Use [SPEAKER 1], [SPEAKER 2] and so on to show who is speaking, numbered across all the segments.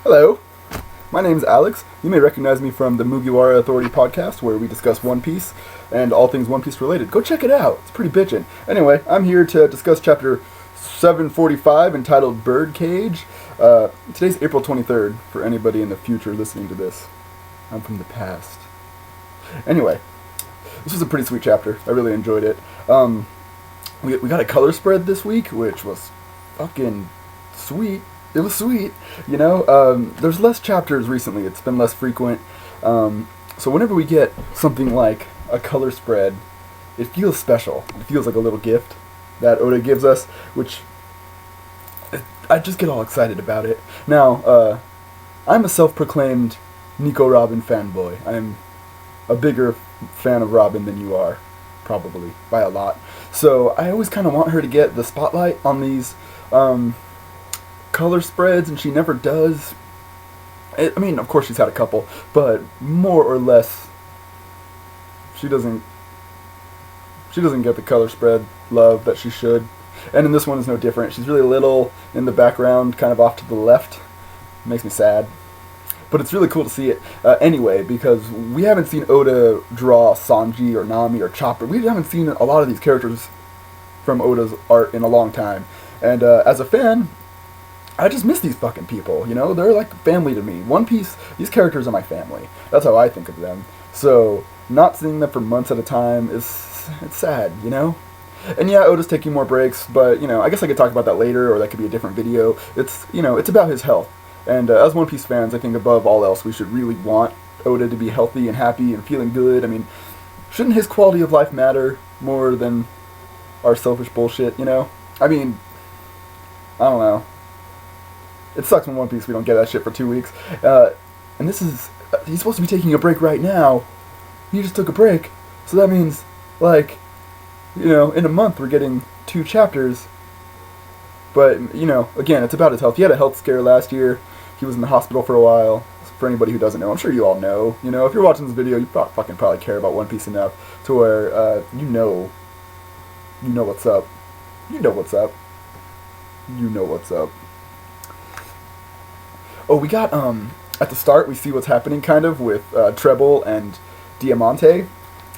[SPEAKER 1] Hello, my name's Alex. You may recognize me from the Mugiwara Authority Podcast, where we discuss One Piece and all things One Piece related. Go check it out. It's pretty bitchin'. Anyway, I'm here to discuss chapter 745, entitled Birdcage. Today's April 23rd, for anybody in the future listening to this. I'm from the past. Anyway, this was a pretty sweet chapter. I really enjoyed it. We got a color spread this week, which was fucking sweet. It was sweet, you know. There's less chapters recently. It's been less frequent. So whenever we get something like a color spread, it feels special. It feels like a little gift that Oda gives us, which I just get all excited about it. Now, I'm a self-proclaimed Nico Robin fanboy. I'm a bigger fan of Robin than you are, probably, by a lot. So I always kind of want her to get the spotlight on these color spreads, and she never does. I mean, of course she's had a couple, but more or less she doesn't get the color spread love that she should. And in this one is no different. She's really little in the background, kind of off to the left. It makes me sad. But it's really cool to see it anyway, because we haven't seen Oda draw Sanji or Nami or Chopper. We haven't seen a lot of these characters from Oda's art in a long time. And as a fan, I just miss these fucking people, you know? They're like family to me. One Piece, these characters are my family. That's how I think of them. So, not seeing them for months at a time it's sad, you know? And yeah, Oda's taking more breaks, but, you know, I guess I could talk about that later, or that could be a different video. It's, you know, it's about his health. And as One Piece fans, I think above all else, we should really want Oda to be healthy and happy and feeling good. I mean, shouldn't his quality of life matter more than our selfish bullshit, you know? I mean, I don't know. It sucks when One Piece we don't get that shit for 2 weeks. And this is... he's supposed to be taking a break right now. He just took a break. So that means, like, you know, in a month we're getting 2 chapters. But, you know, again, it's about his health. He had a health scare last year. He was in the hospital for a while. For anybody who doesn't know, I'm sure you all know. You know, if you're watching this video, you probably care about One Piece enough to where, you know what's up. You know what's up. You know what's up. Oh, we got, at the start, we see what's happening, kind of, with Treble and Diamante.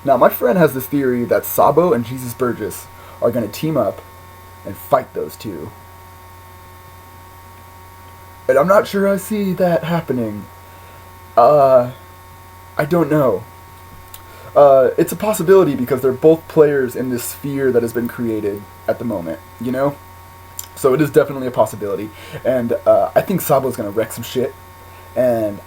[SPEAKER 1] Now, my friend has this theory that Sabo and Jesus Burgess are going to team up and fight those two. And I'm not sure I see that happening. I don't know. It's a possibility because they're both players in this sphere that has been created at the moment, you know? So it is definitely a possibility. And I think Sabo's going to wreck some shit. And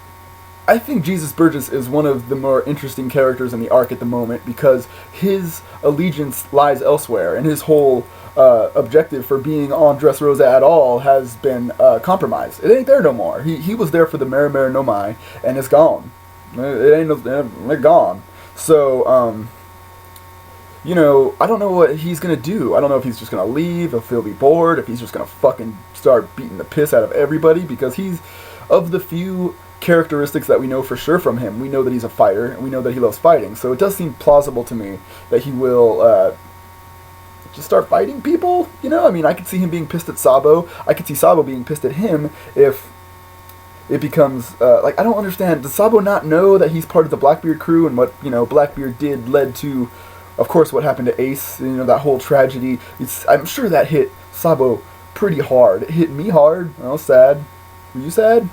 [SPEAKER 1] I think Jesus Burgess is one of the more interesting characters in the arc at the moment because his allegiance lies elsewhere, and his whole objective for being on Dressrosa at all has been compromised. It ain't there no more. He was there for the Mera no Mai, and it's gone. They're gone. So, you know, I don't know what he's going to do. I don't know if he's just going to leave, if he'll be bored, if he's just going to fucking start beating the piss out of everybody, because he's, of the few characteristics that we know for sure from him, we know that he's a fighter, and we know that he loves fighting, so it does seem plausible to me that he will, just start fighting people, you know? I mean, I could see him being pissed at Sabo, I could see Sabo being pissed at him if it becomes, like, I don't understand, does Sabo not know that he's part of the Blackbeard crew, and what, you know, Blackbeard did led to, of course, what happened to Ace, you know, that whole tragedy. I'm sure that hit Sabo pretty hard. It hit me hard. I was sad. Were you sad?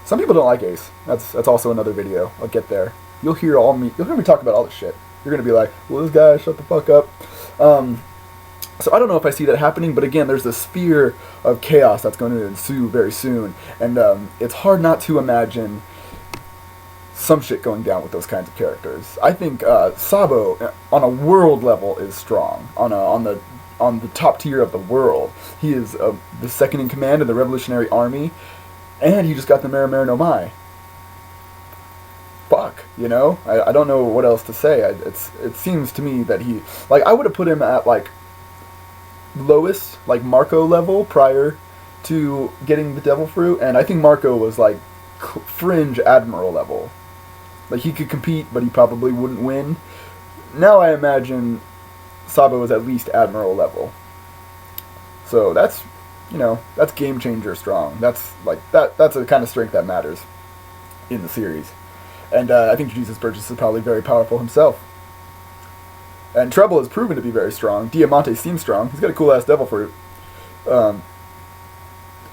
[SPEAKER 1] Some people don't like Ace. That's also another video. I'll get there. You'll hear me talk about all this shit. You're gonna be like, well, this guy, shut the fuck up. So I don't know if I see that happening, but again, there's this sphere of chaos that's going to ensue very soon, and it's hard not to imagine some shit going down with those kinds of characters. I think Sabo, on a world level, is strong. On the top tier of the world, he is the second in command of the Revolutionary Army, and he just got the Mera no Mai. Fuck, you know? I don't know what else to say. It seems to me that he, like, I would have put him at, like, lowest, like, Marco level prior to getting the Devil Fruit, and I think Marco was, like, fringe Admiral level. Like, he could compete, but he probably wouldn't win. Now I imagine Sabo is at least Admiral level. So that's that's game changer strong. That's like that's a kind of strength that matters in the series. And I think Jesus Burgess is probably very powerful himself. And Treble has proven to be very strong. Diamante seems strong. He's got a cool ass devil fruit. I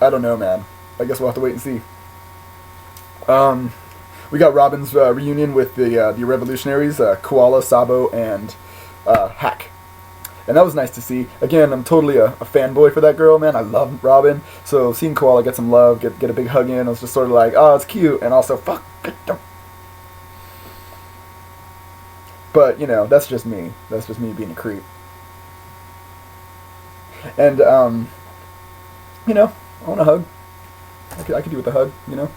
[SPEAKER 1] don't know, man. I guess we'll have to wait and see. We got Robin's reunion with the Revolutionaries, Koala, Sabo, and Hack. And that was nice to see. Again, I'm totally a fanboy for that girl, man. I love Robin. So seeing Koala get some love, get a big hug in, I was just sort of like, oh, it's cute. And also, fuck. But, that's just me. That's just me being a creep. And, I want a hug. I could do with a hug,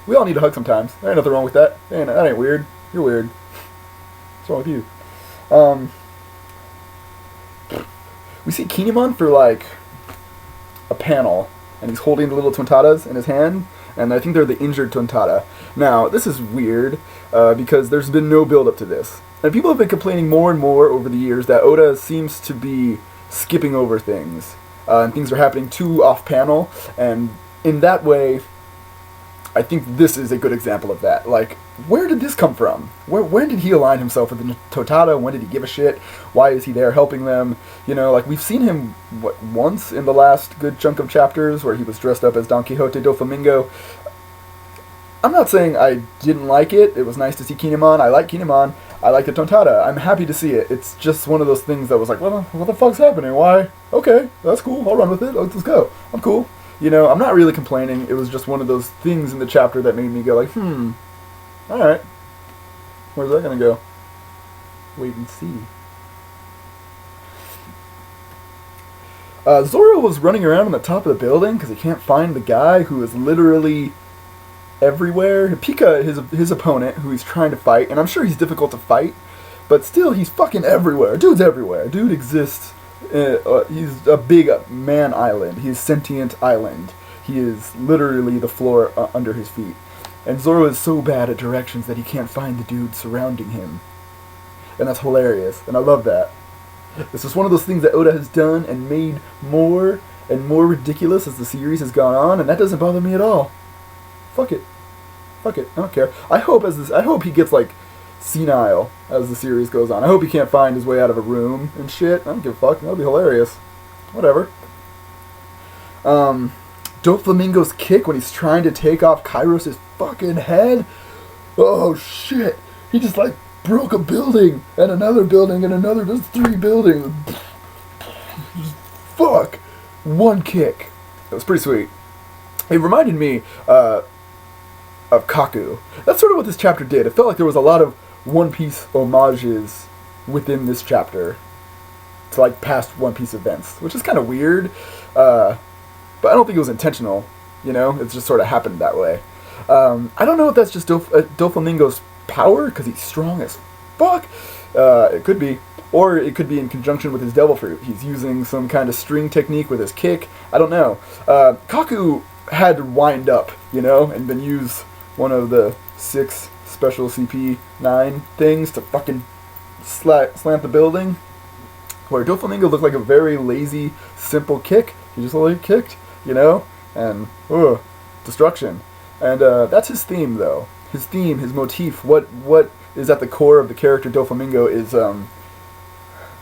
[SPEAKER 1] We all need a hug sometimes. There ain't nothing wrong with that. That ain't weird. You're weird. What's wrong with you? We see Kinemon for, a panel, and he's holding the little Tontadas in his hand, and I think they're the injured Tontada. Now, this is weird, because there's been no build-up to this. And people have been complaining more and more over the years that Oda seems to be skipping over things, and things are happening too off-panel, and in that way, I think this is a good example of that. Where did this come from? When did he align himself with the Totada? When did he give a shit? Why is he there helping them? We've seen him, once in the last good chunk of chapters where he was dressed up as Don Quixote do Flamingo. I'm not saying I didn't like it. It was nice to see Kinemon. I like Kinemon. I like the Tontada. I'm happy to see it. It's just one of those things that was like, well, what the fuck's happening? Why? Okay, that's cool. I'll run with it. Let's go. I'm cool. I'm not really complaining. It was just one of those things in the chapter that made me go like, alright. Where's that gonna go? Wait and see. Zoro was running around on the top of the building because he can't find the guy who is literally everywhere. Pika, his opponent, who he's trying to fight, and I'm sure he's difficult to fight, but still, he's fucking everywhere. Dude's everywhere. Dude exists. He's a big man island. He's sentient island. He is literally the floor under his feet. And Zoro is so bad at directions that he can't find the dude surrounding him. And that's hilarious. And I love that. It's just one of those things that Oda has done and made more and more ridiculous as the series has gone on, and that doesn't bother me at all. Fuck it. Fuck it. I don't care. I hope he gets senile as the series goes on. I hope he can't find his way out of a room and shit. I don't give a fuck. That'll be hilarious. Whatever. Doflamingo's kick when he's trying to take off Kairos' fucking head. Oh shit. He just broke a building and another building and another. There's 3 buildings. Just fuck. One kick. It was pretty sweet. It reminded me of Kaku. That's sort of what this chapter did. It felt like there was a lot of One Piece homages within this chapter to past One Piece events, which is kind of weird, but I don't think it was intentional, it just sort of happened that way. I don't know if that's just Doflamingo's power, because he's strong as fuck, it could be, or it could be in conjunction with his devil fruit. He's using some kind of string technique with his kick, I don't know. Kaku had to wind up, and then use one of the 6 special CP9 things to fucking slant the building. Where Doflamingo looked like a very lazy, simple kick. He just kicked, and destruction. And that's his theme, though. His theme, his motif, what is at the core of the character Doflamingo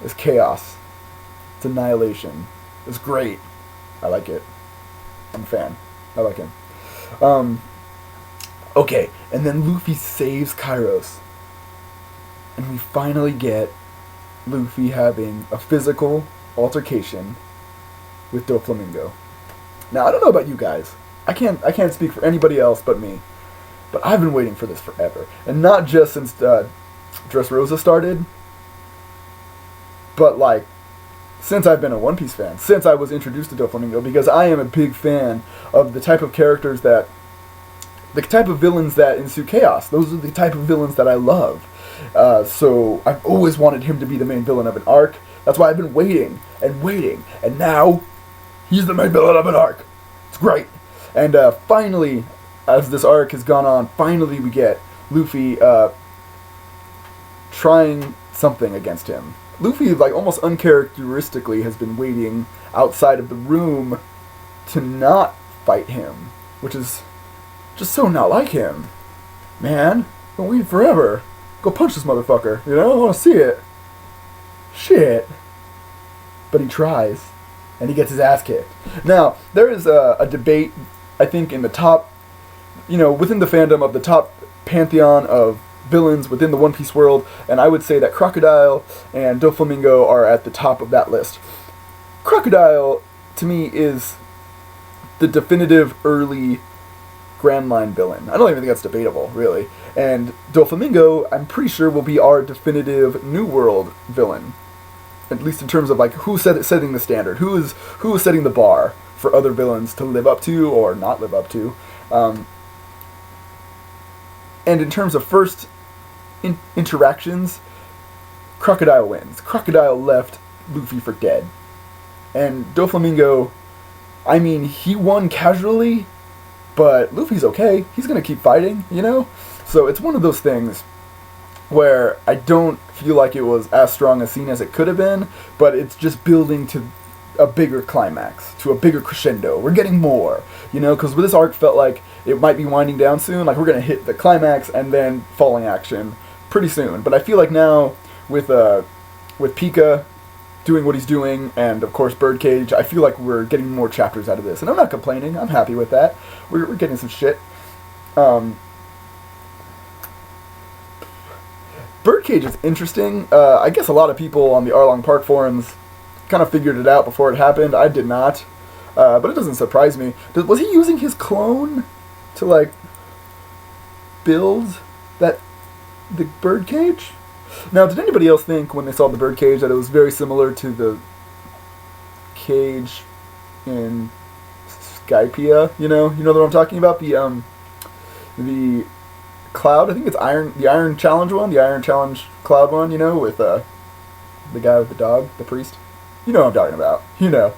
[SPEAKER 1] is chaos. It's annihilation. It's great. I like it. I'm a fan. I like him. Okay, and then Luffy saves Kairos. And we finally get Luffy having a physical altercation with Doflamingo. Now, I don't know about you guys. I can't speak for anybody else but me. But I've been waiting for this forever. And not just since Dressrosa started, but since I've been a One Piece fan, since I was introduced to Doflamingo, because I am a big fan of the type of characters the type of villains that ensue chaos. Those are the type of villains that I love. So I've always wanted him to be the main villain of an arc. That's why I've been waiting, and now he's the main villain of an arc. It's great. And finally, as this arc has gone on, finally we get Luffy trying something against him. Luffy, almost uncharacteristically, has been waiting outside of the room to not fight him, which is just so not like him. Man, been waiting forever. Go punch this motherfucker, you know? I want to see it. Shit. But he tries, and he gets his ass kicked. Now, there is a debate, I think, in the top, within the fandom of the top pantheon of villains within the One Piece world, and I would say that Crocodile and Doflamingo are at the top of that list. Crocodile, to me, is the definitive early Grand Line villain. I don't even think that's debatable, really. And Doflamingo, I'm pretty sure, will be our definitive New World villain. At least in terms of who's setting the standard, who is setting the bar for other villains to live up to or not live up to. And in terms of first interactions, Crocodile wins. Crocodile left Luffy for dead. And Doflamingo, I mean, he won casually, but Luffy's okay. He's going to keep fighting, So it's one of those things where I don't feel like it was as strong a scene as it could have been, but it's just building to a bigger climax, to a bigger crescendo. We're getting more, because this arc felt like it might be winding down soon, like we're going to hit the climax and then falling action pretty soon. But I feel like now, with Pika doing what he's doing, and of course Birdcage, I feel like we're getting more chapters out of this. And I'm not complaining, I'm happy with that. We're getting some shit. Birdcage is interesting. I guess a lot of people on the Arlong Park forums kind of figured it out before it happened. I did not. But it doesn't surprise me. Was he using his clone to, build the Birdcage? Now, did anybody else think when they saw the Birdcage that it was very similar to the cage in Skypiea? You know what I'm talking about? The Cloud, I think it's the Iron Challenge one, the Iron Challenge Cloud one, with the guy with the dog, the priest. You know what I'm talking about. You know.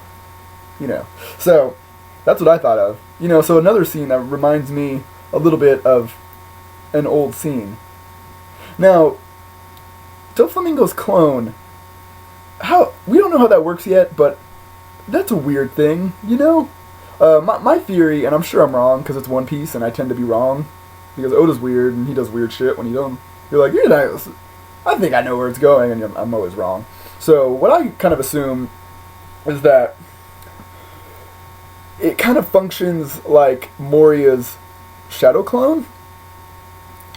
[SPEAKER 1] So, that's what I thought of. So another scene that reminds me a little bit of an old scene. Now, Doflamingo's clone, we don't know how that works yet, but that's a weird thing, My theory, and I'm sure I'm wrong, because it's One Piece, and I tend to be wrong, because Oda's weird, and he does weird shit when you don't. You're like, I think I know where it's going, and I'm always wrong. So what I kind of assume is that it kind of functions like Moria's shadow clone,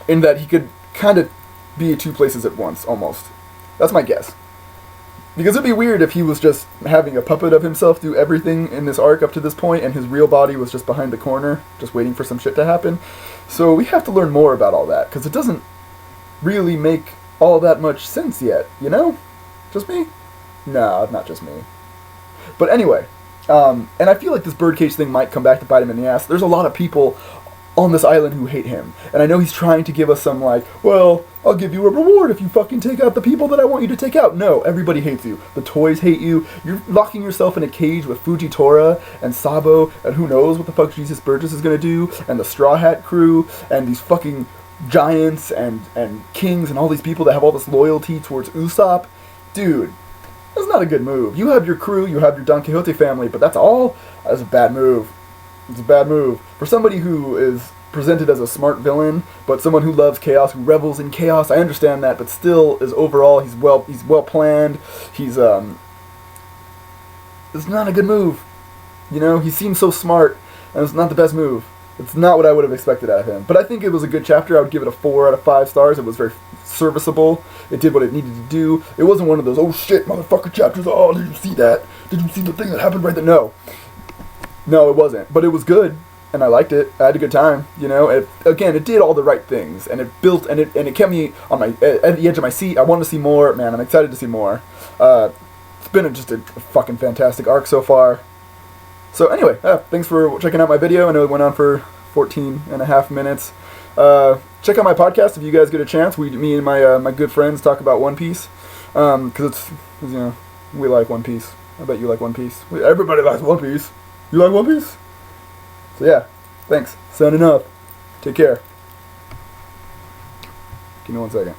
[SPEAKER 1] in that he could kind of be at two places at once, almost. That's my guess. Because it'd be weird if he was just having a puppet of himself do everything in this arc up to this point, and his real body was just behind the corner, just waiting for some shit to happen. So we have to learn more about all that, because it doesn't really make all that much sense yet, Just me? No, not just me. But anyway, and I feel like this Birdcage thing might come back to bite him in the ass. There's a lot of people on this island who hate him. And I know he's trying to give us some, well, I'll give you a reward if you fucking take out the people that I want you to take out. No, everybody hates you. The toys hate you. You're locking yourself in a cage with Fujitora and Sabo, and who knows what the fuck Jesus Burgess is gonna do, and the Straw Hat crew, and these fucking giants and kings and all these people that have all this loyalty towards Usopp. Dude, that's not a good move. You have your crew, you have your Don Quixote family, but that's all? That's a bad move. It's a bad move. For somebody who is presented as a smart villain, but someone who loves chaos, who revels in chaos, I understand that, but still is overall, he's well planned. It's not a good move. He seems so smart, and it's not the best move. It's not what I would have expected out of him. But I think it was a good chapter. I would give it a 4 out of 5 stars. It was very serviceable. It did what it needed to do. It wasn't one of those, oh shit, motherfucker chapters. Oh, did you see that? Did you see the thing that happened right there? No, it wasn't. But it was good, and I liked it. I had a good time. It did all the right things, and it built, and it kept me on at the edge of my seat. I wanted to see more. Man, I'm excited to see more. It's been just a fucking fantastic arc so far. So anyway, thanks for checking out my video. I know it went on for 14 and a half minutes. Check out my podcast if you guys get a chance. Me and my good friends talk about One Piece. Because we like One Piece. I bet you like One Piece. Everybody likes One Piece. You like One Piece? So yeah, thanks. Signing off. Take care. Give me 1 second.